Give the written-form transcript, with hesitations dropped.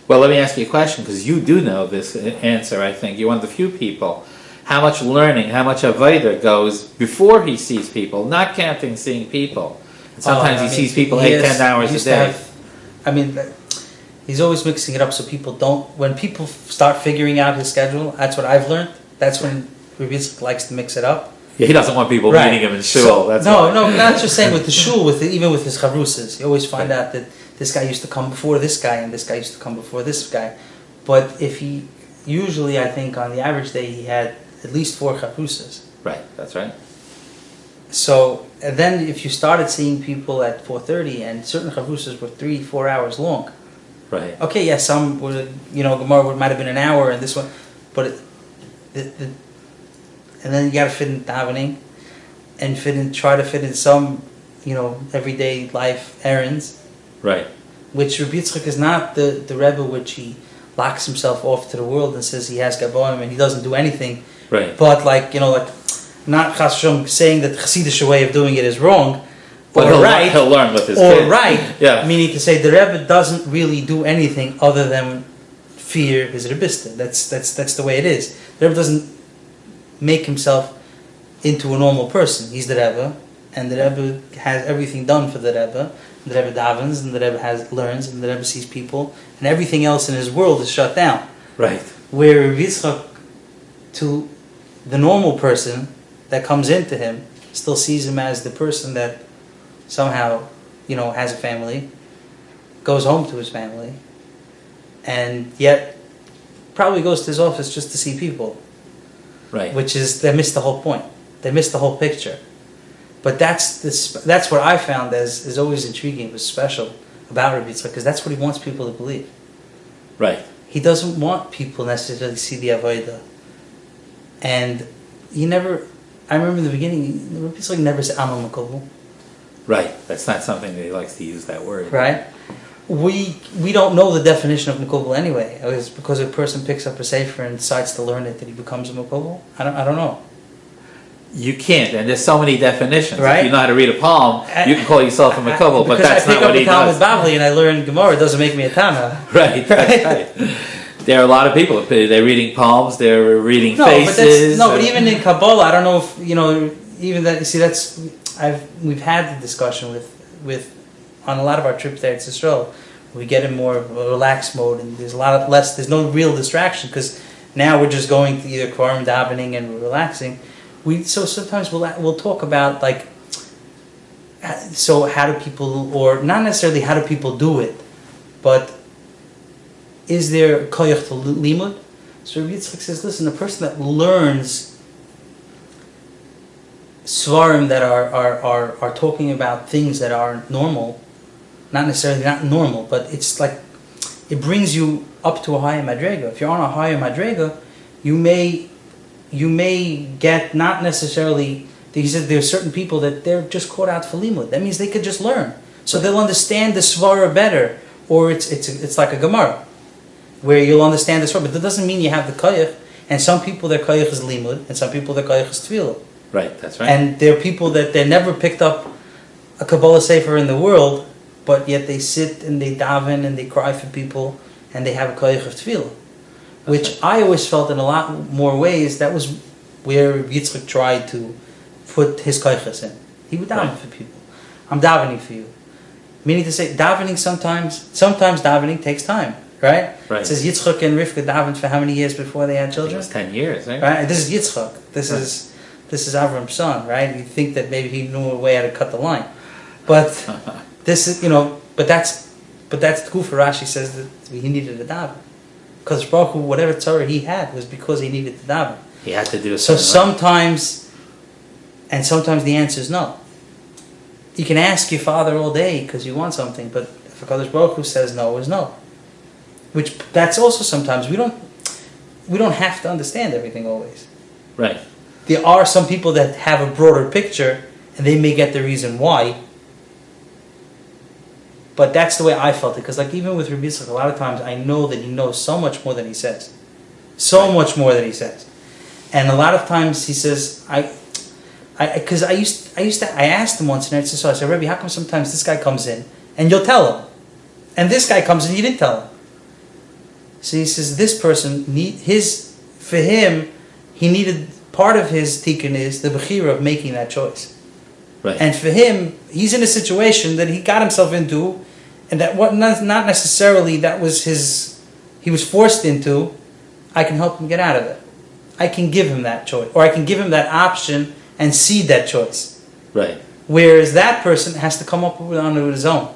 Well, let me ask you a question, because you do know this answer, I think. You're one of the few people. How much learning, how much avodah goes before he sees people, not counting seeing people. And sometimes he sees people 8-10 hours a day. He's always mixing it up so people don't... When people start figuring out his schedule, that's what I've learned. That's when Rabbi Yitzchak likes to mix it up. Yeah, he doesn't want people meeting him in shul. Not just saying with the shul, even with his chavrusas. You always find out that this guy used to come before this guy, and this guy used to come before this guy. But usually I think on the average day he had at least 4 chavrusas. Right, that's right. So, and then if you started seeing people at 4:30 and certain chavrusas were 3-4 hours long. Right. Okay, yes, some were, Gemara might have been an hour and this one, but and then you got to fit in davening, and try to fit in some, everyday life errands. Right. Which Rabbi Yitzchak is not the Rebbe which he locks himself off to the world and says he has Gaboim and he doesn't do anything. Right. But not Chas V'Shalom saying that the Chassidish way of doing it is wrong. But he'll learn with his kids. Right. Yeah. Meaning to say the Rebbe doesn't really do anything other than fear his Rebbista. That's the way it is. The Rebbe doesn't make himself into a normal person. He's the Rebbe, and the Rebbe has everything done for the Rebbe. The Rebbe davens, and the Rebbe learns, and the Rebbe sees people, and everything else in his world is shut down. Right. Where Rabbi Yitzchak, to the normal person that comes into him, still sees him as the person that somehow, has a family, goes home to his family, and yet probably goes to his office just to see people. Right. Which is, they missed the whole point. They missed the whole picture. But that's what I found is always intriguing, was special about Rabbi Yitzchak, because that's what he wants people to believe. Right. He doesn't want people necessarily to see the avodah. And I remember in the beginning, Rabbi Yitzchak never said, I'm a makobel. Right. That's not something that he likes to use that word. Right. We don't know the definition of makobel anyway. It's because a person picks up a sefer and decides to learn it that he becomes a makobel. I don't know. You can't, and there's so many definitions. Right? If you know how to read a poem, you can call yourself a makobel, but that's not what he does. Because I pick up a Talmud Bavli and I learn Gemara, it doesn't make me a Tana. Right, that's right. There are a lot of people, they're reading poems, they're reading faces. But even in Kabbalah, I don't know if, even that, you see, we've had the discussion with on a lot of our trips there to Israel. We get in more of a relaxed mode, and there's there's no real distraction, because now we're just going to either Quorum davening and we're relaxing. So sometimes we'll talk about so how do people, or not necessarily how do people do it, but is there koyach to limud? So Rabbi Yitzchak says, listen, a person that learns svarim that are talking about things that are normal, not necessarily not normal, but it's like it brings you up to a higher madrega. If you're on a higher madrega, you may get not necessarily. He said there are certain people that they're just caught out for limud. That means they could just learn, so they'll understand the svara better. Or it's like a gemara, where you'll understand the svara, but that doesn't mean you have the koyach. And some people their koyach is limud, and some people their koyach is tefillah. Right, that's right. And there are people that they never picked up a Kabbalah sefer in the world, but yet they sit and they daven and they cry for people, and they have a koyach of tefillah. Which I always felt in a lot more ways that was where Yitzchak tried to put his koyches in. He would daven for people. I'm davening for you. Meaning to say, davening sometimes davening takes time, right? Right. It says Yitzchak and Rivka davened for how many years before they had children? It was 10 years, right? Right. This is Yitzchak. This is Avram's son, right? You think that maybe he knew a way how to cut the line, but this is but that's the Kufa. Rashi says that he needed a daven. Because Baruch Hu, whatever Torah he had was because he needed to daven. He had to do it. So sometimes the answer is no. You can ask your father all day because you want something, but if HaKadosh Baruch Hu says no, is no. Which that's also sometimes we don't have to understand everything always. Right. There are some people that have a broader picture and they may get the reason why. But that's the way I felt it, because even with Rabbi Yitzchak, a lot of times I know that he knows so much more than he says, much more than he says, and a lot of times he says, I asked him once in Eretz Yisrael, I said, Rabbi, how come sometimes this guy comes in and you'll tell him, and this guy comes in and you didn't tell him? So he says this person for him, he needed part of his tikkun is the bechira of making that choice. Right. And for him, he's in a situation that he got himself into, and that what not necessarily that was he was forced into. I can help him get out of it. I can give him that choice, or I can give him that option and seed that choice. Right. Whereas that person has to come up with it on his own.